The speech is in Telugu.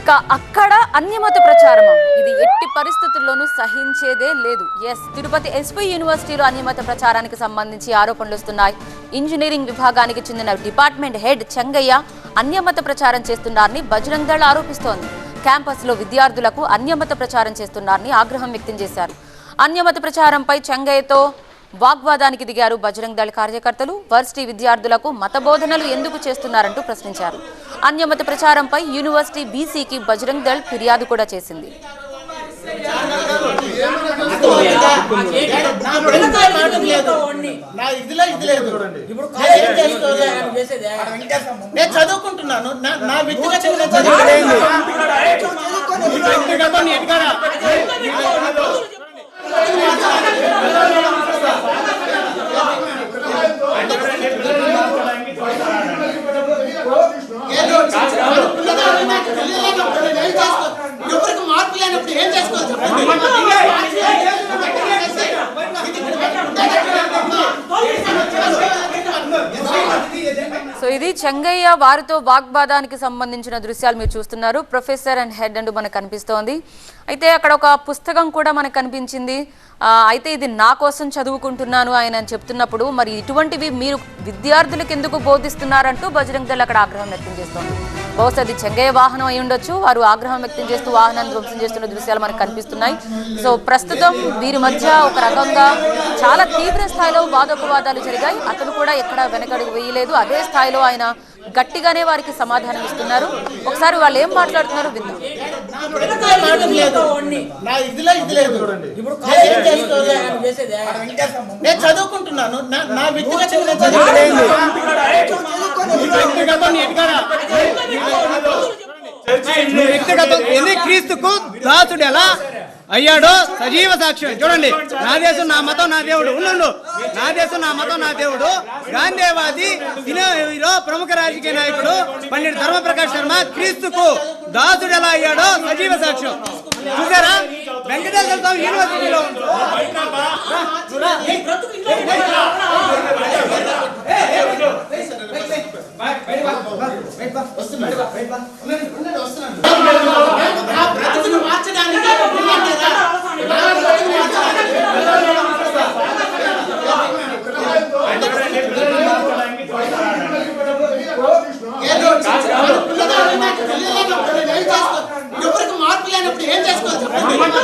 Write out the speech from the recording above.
ఇక అక్కడ అన్యమత ప్రచారమా? ఇది ఎట్టి పరిస్థితుల్లోనూ సహించేదే లేదు. తిరుపతి ఎస్పీ యూనివర్సిటీలో అన్యమత ప్రచారానికి సంబంధించి ఆరోపణలు వస్తున్నాయి. ఇంజనీరింగ్ విభాగానికి చెందిన డిపార్ట్మెంట్ హెడ్ చెంగయ్య అన్యమత ప్రచారం చేస్తున్నారని బజరంగ్ దళ్ ఆరోపిస్తోంది. క్యాంపస్ లో విద్యార్థులకు అన్యమత ప్రచారం చేస్తున్నారని ఆగ్రహం వ్యక్తం చేశారు. అన్యమత ప్రచారంపై చెంగయ్యతో వాగ్వాదానికి దిగారు బజరంగ్ దళ్ కార్యకర్తలు. వర్సిటీ విద్యార్థులకు మత బోధనలు ఎందుకు చేస్తున్నారంటూ ప్రశ్నించారు. అన్యమత ప్రచారంపై యూనివర్సిటీ బీసీకి బజరంగ్ దళ్ ఫిర్యాదు కూడా చేసింది. చదువుకుంటున్నాను ఎవరికి మార్పు లేనప్పుడు ఏం చేసుకోవాలి? సో ఇది చెంగయ్య వారితో వాగ్వాదానికి సంబంధించిన దృశ్యాలు మీరు చూస్తున్నారు. ప్రొఫెసర్ అండ్ హెడ్ అంటూ మనకు కనిపిస్తోంది. అయితే అక్కడ ఒక పుస్తకం కూడా మనకు కనిపించింది. అయితే ఇది నా కోసం చదువుకుంటున్నాను ఆయన చెప్తున్నప్పుడు మరి ఇటువంటివి మీరు విద్యార్థులకు ఎందుకు బోధిస్తున్నారంటూ బజరంగ్ దళ్ అక్కడ ఆగ్రహం వ్యక్తం చేస్తోంది. బహుశా అది చెంగయ్య వాహనం అయి ఉండొచ్చు. వారు ఆగ్రహం వ్యక్తం చేస్తూ వాహనాన్ని ధ్వంసం చేస్తున్న దృశ్యాలు మనకు కనిపిస్తున్నాయి. సో ప్రస్తుతం వీరి మధ్య ఒక రకంగా చాలా తీవ్ర స్థాయిలో వాదోపవాదాలు జరిగాయి. అతను కూడా ఎక్కడ వెనకడుగు వేయలేదు. అదే స్థాయిలో ఆయన గట్టిగానే వారికి సమాధానం ఇస్తున్నారు. ఒకసారి వాళ్ళు ఏం మాట్లాడుతున్నారు విందాం. నేను చదువుకుంటున్నాను వ్యక్తిగతం క్రీస్తుకు దాసుడు ఎలా అయ్యాడో సజీవ సాక్ష్యం చూడండి. నా దేశం నా మతం నా దేవుడు ఉండు. నా దేశం నా మతం నా దేవుడు. గాంధీవాది హీరో ప్రముఖ రాజకీయ నాయకుడు పండిట్ ధర్మప్రకాష్ శర్మ క్రీస్తుకు దాసుడు ఎలా అయ్యాడో సజీవ సాక్ష్యం. చూసారా? వెంకటేశ్వర స్వామి యూనివర్సిటీలో ఎవరికి మార్పు లేనప్పుడు ఏం చేసుకోవాలి? చెప్పండి.